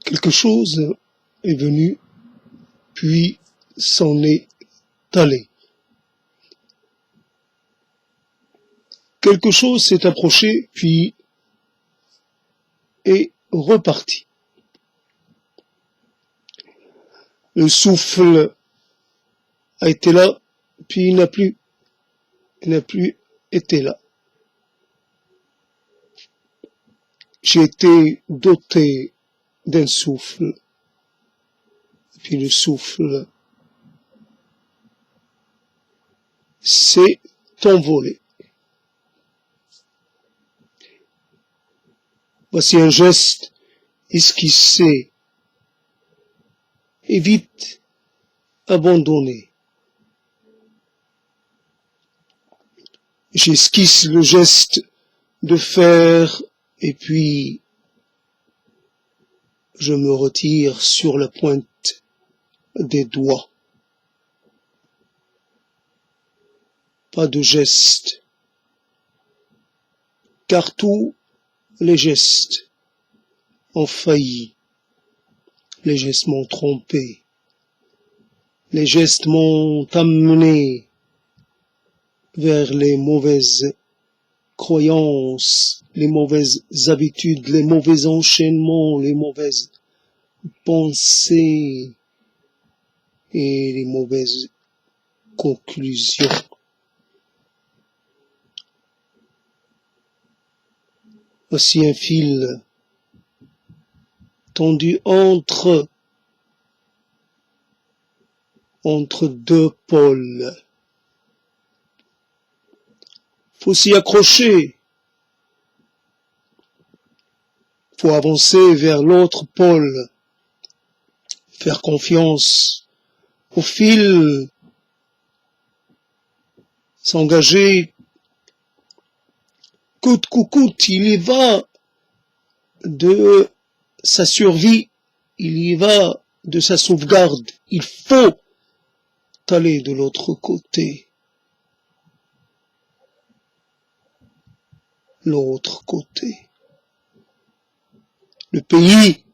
Quelque chose est venu, puis s'en est allé. Quelque chose s'est approché, puis est reparti. Le souffle a été là, puis il n'a plus été là. J'ai été doté d'un souffle, puis le souffle s'est envolé. Voici un geste esquissé et vite abandonné. J'esquisse le geste de faire et puis je me retire sur la pointe des doigts. Pas de geste, car tous les gestes ont failli. Les gestes m'ont trompé. Les gestes m'ont amené vers les mauvaises croyances, les mauvaises habitudes, les mauvais enchaînements, les mauvaises pensées et les mauvaises conclusions. Voici un fil tendu entre deux pôles. Faut s'y accrocher. Faut avancer vers l'autre pôle. Faire confiance au fil. S'engager coûte que coûte. Il y va de sa survie. Il y va de sa sauvegarde. Il faut aller de l'autre côté. L'autre côté. Le pays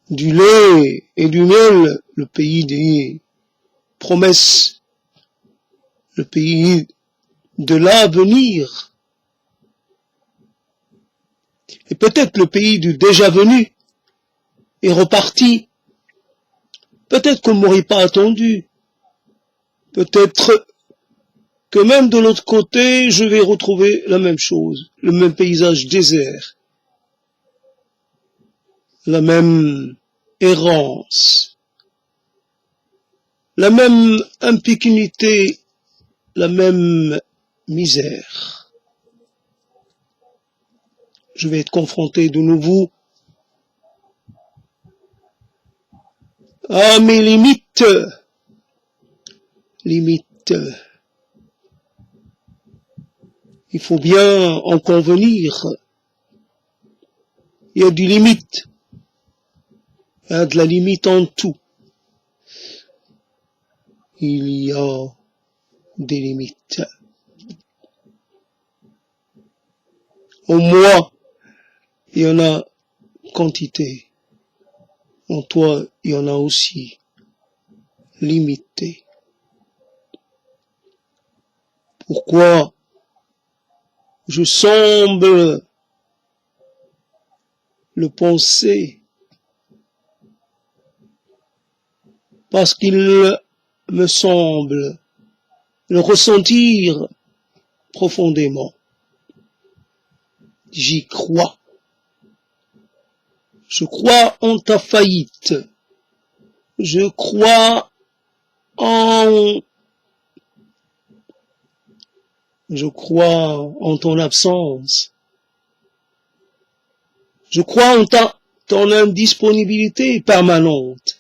du lait et du miel, le pays des promesses, le pays de l'avenir, et peut-être le pays du déjà venu est reparti. Peut-être qu'on ne m'aurait pas attendu. Peut-être que même de l'autre côté, je vais retrouver la même chose, le même paysage désert, la même errance, la même impécunité, la même misère. Je vais être confronté de nouveau à mes limites. Il faut bien en convenir. Il y a des limites. Il y a de la limite en tout. Il y a des limites. En moi, il y en a quantité. En toi, il y en a aussi limité. Pourquoi je semble le penser? Parce qu'il me semble le ressentir profondément. J'y crois. Je crois en ta faillite. Je crois en ton absence. Je crois en ton indisponibilité permanente.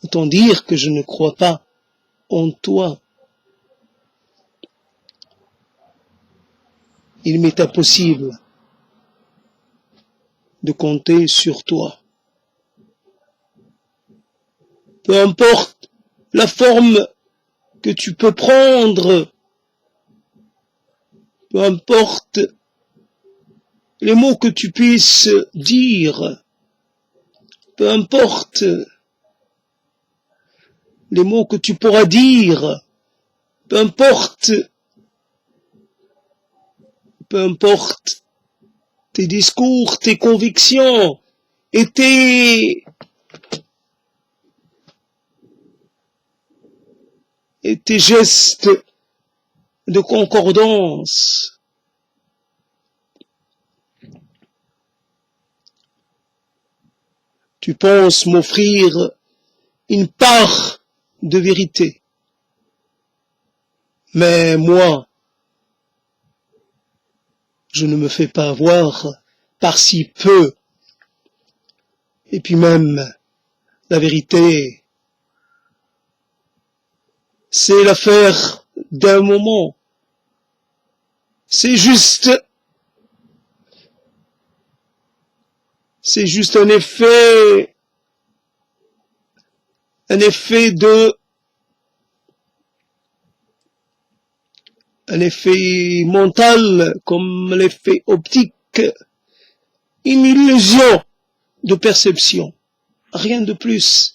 Autant dire que je ne crois pas en toi. Il m'est impossible de compter sur toi. Peu importe la forme que tu peux prendre, peu importe les mots que tu puisses dire, peu importe les mots que tu pourras dire, peu importe tes discours, tes convictions et tes gestes de concordance. Tu penses m'offrir une part de vérité. Mais moi, je ne me fais pas avoir par si peu. Et puis même, la vérité, c'est l'affaire d'un moment. C'est juste un effet mental, comme l'effet optique, une illusion de perception, rien de plus.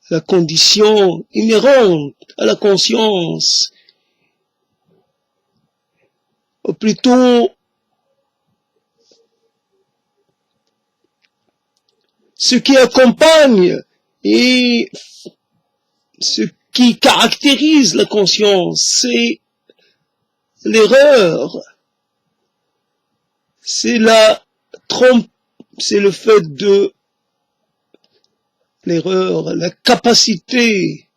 La condition inhérente à la conscience, ou plutôt ce qui accompagne et ce qui caractérise la conscience, c'est l'erreur, c'est la trompe, c'est le fait de l'erreur, la capacité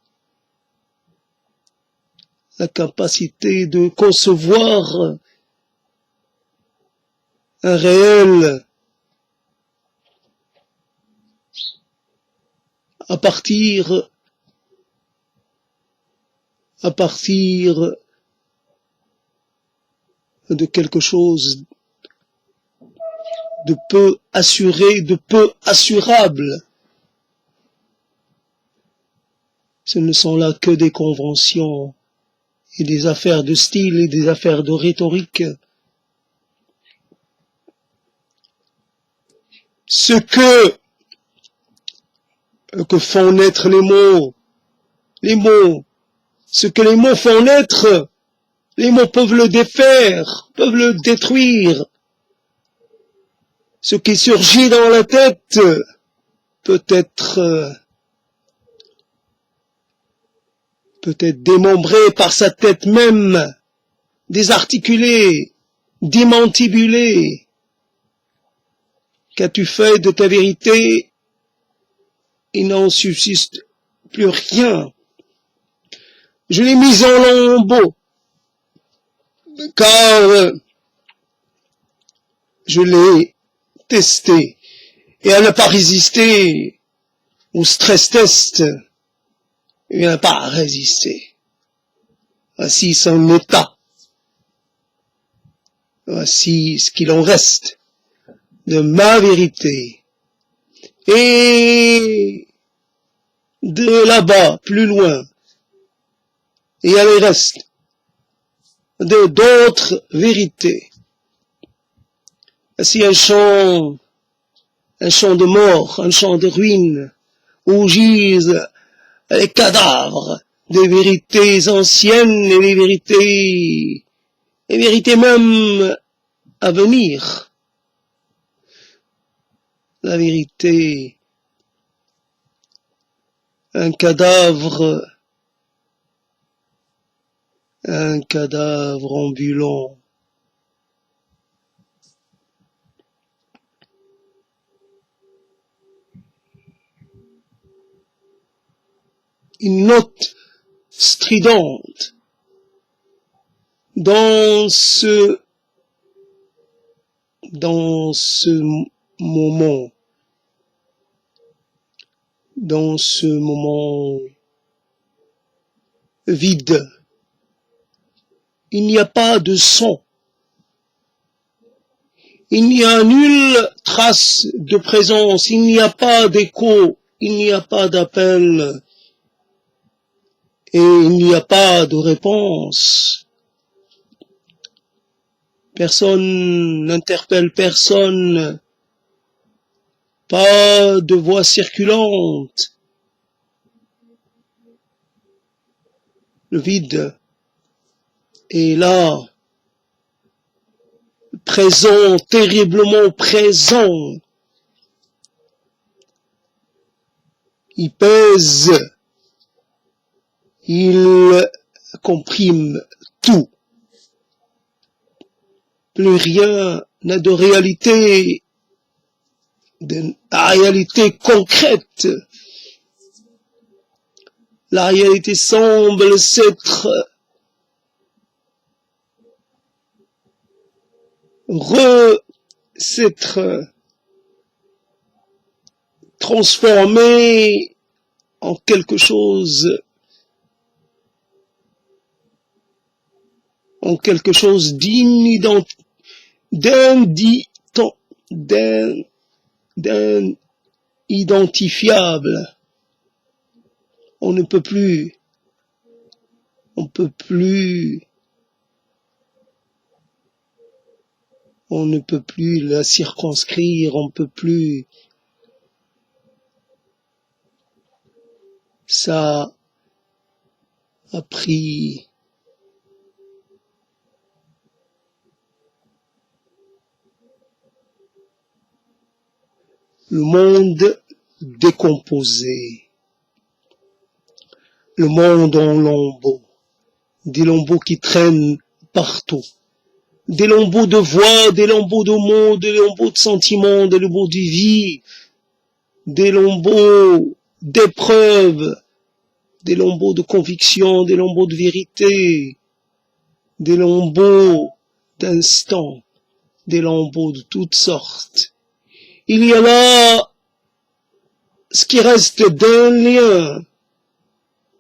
de concevoir un réel à partir de quelque chose de peu assuré, de peu assurable. Ce ne sont là que des conventions et des affaires de style et des affaires de rhétorique. Ce que font naître les mots, ce que les mots font naître, les mots peuvent le défaire, peuvent le détruire. Ce qui surgit dans la tête peut être démembré par sa tête même, désarticulé, démantibulé. Qu'as-tu fait de ta vérité? Il n'en subsiste plus rien. Je l'ai mise en lambeaux, car je l'ai testé, et elle n'a pas résisté au stress test. Il n'a pas résisté. Voici son état. Voici ce qu'il en reste de ma vérité. Et de là-bas, plus loin, il y a les restes de d'autres vérités. Voici un champ de mort, un champ de ruines, où gisent les cadavres des vérités anciennes et les vérités même à venir. La vérité, un cadavre ambulant. Une note stridente dans ce moment vide. Il n'y a pas de son. Il n'y a nulle trace de présence. Il n'y a pas d'écho. Il n'y a pas d'appel. Et il n'y a pas de réponse. Personne n'interpelle personne. Pas de voix circulante. Le vide est là, présent, terriblement présent. Il pèse, il comprime tout. Plus rien n'a de réalité, réalité concrète. La réalité semble s'être transformée en quelque chose d'identifiable. On ne peut plus la circonscrire, on ne peut plus. Ça a pris le monde décomposé, le monde en lambeaux, des lambeaux qui traînent partout, des lambeaux de voix, des lambeaux de mots, des lambeaux de sentiments, des lambeaux de vie, des lambeaux d'épreuves, des lambeaux de conviction, des lambeaux de vérité, des lambeaux d'instants, des lambeaux de toutes sortes. Il y a là ce qui reste d'un lien,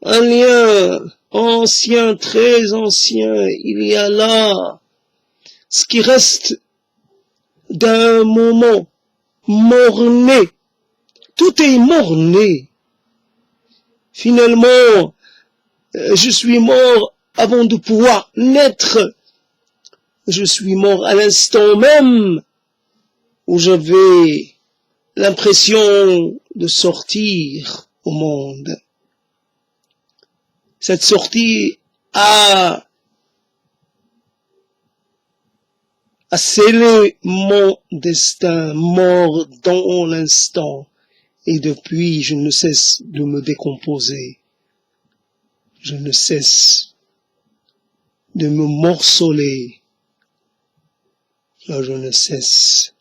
un lien ancien, très ancien. Il y a là ce qui reste d'un moment mort-né. Tout est mort-né. Finalement, je suis mort avant de pouvoir naître. Je suis mort à l'instant même où j'avais l'impression de sortir au monde. Cette sortie a scellé mon destin, mort dans l'instant. Et depuis, je ne cesse de me décomposer. Je ne cesse de me morceler. Je ne cesse.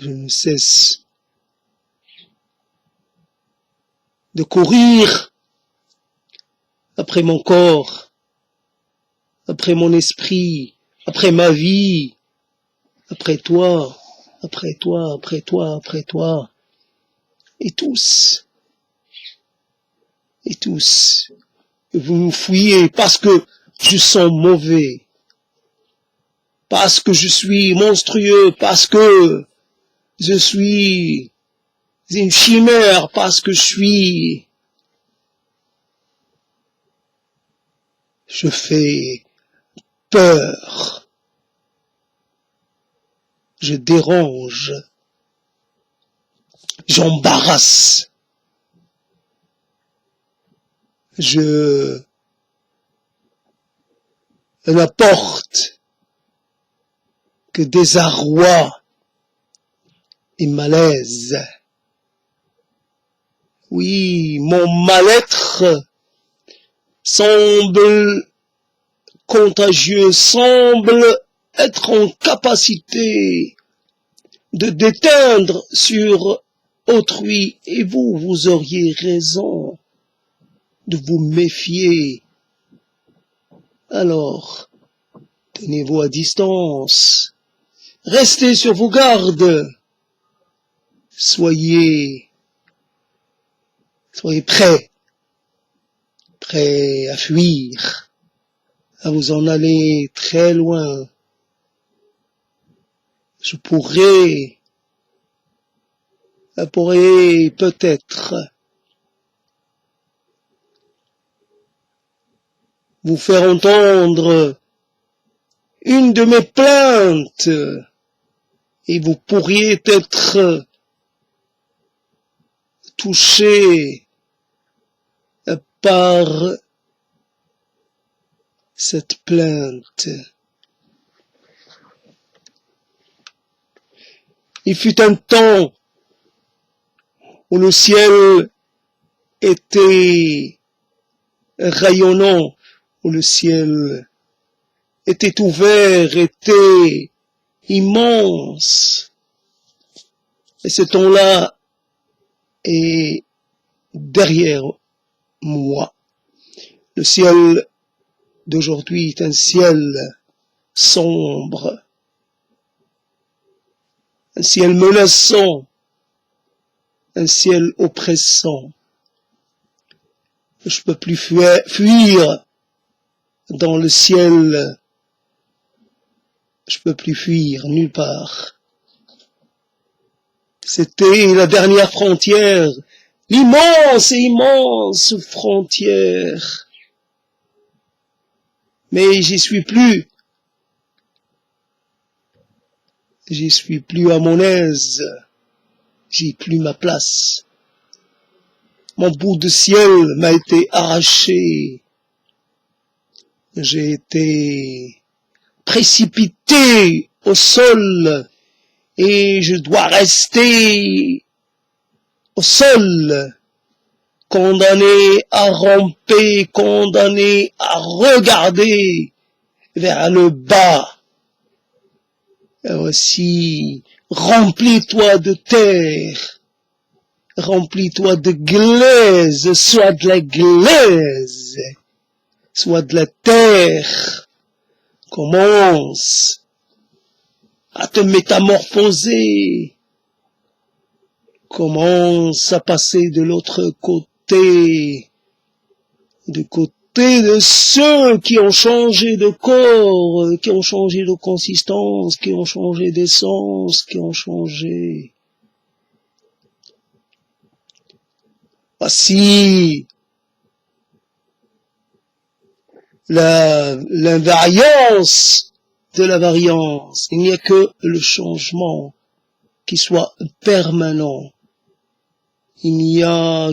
Je ne cesse de courir après mon corps, après mon esprit, après ma vie, après toi, après toi, après toi, après toi, et tous, vous me fouillez parce que je sens mauvais, parce que je suis monstrueux, parce que je suis une chimère, parce que je fais peur, je dérange, j'embarrasse, je n'apporte que désarroi et malaise. Oui, mon mal-être semble contagieux, semble être en capacité de déteindre sur autrui. Et vous auriez raison de vous méfier. Alors, tenez-vous à distance. Restez sur vos gardes. Soyez prêts à fuir, à vous en aller très loin. Je pourrais peut-être vous faire entendre une de mes plaintes, et vous pourriez être touché par cette plainte. Il fut un temps où le ciel était rayonnant, où le ciel était ouvert, était immense. Et ce temps-là est derrière moi. Le ciel d'aujourd'hui est un ciel sombre, un ciel menaçant, un ciel oppressant. Je peux plus fuir dans le ciel. Je peux plus fuir nulle part. C'était la dernière frontière, l'immense et immense frontière. Mais j'y suis plus. J'y suis plus à mon aise. J'ai plus ma place. Mon bout de ciel m'a été arraché. J'ai été précipité au sol et je dois rester au sol, condamné à ramper, condamné à regarder vers le bas. Et aussi, remplis-toi de terre, remplis-toi de glaise, soit de la glaise, soit de la terre. Commence à te métamorphoser, commence à passer de l'autre côté, du côté de ceux qui ont changé de corps, qui ont changé de consistance, qui ont changé d'essence, qui ont changé. Voici l'invariance de la variance. Il n'y a que le changement qui soit permanent. Il n'y a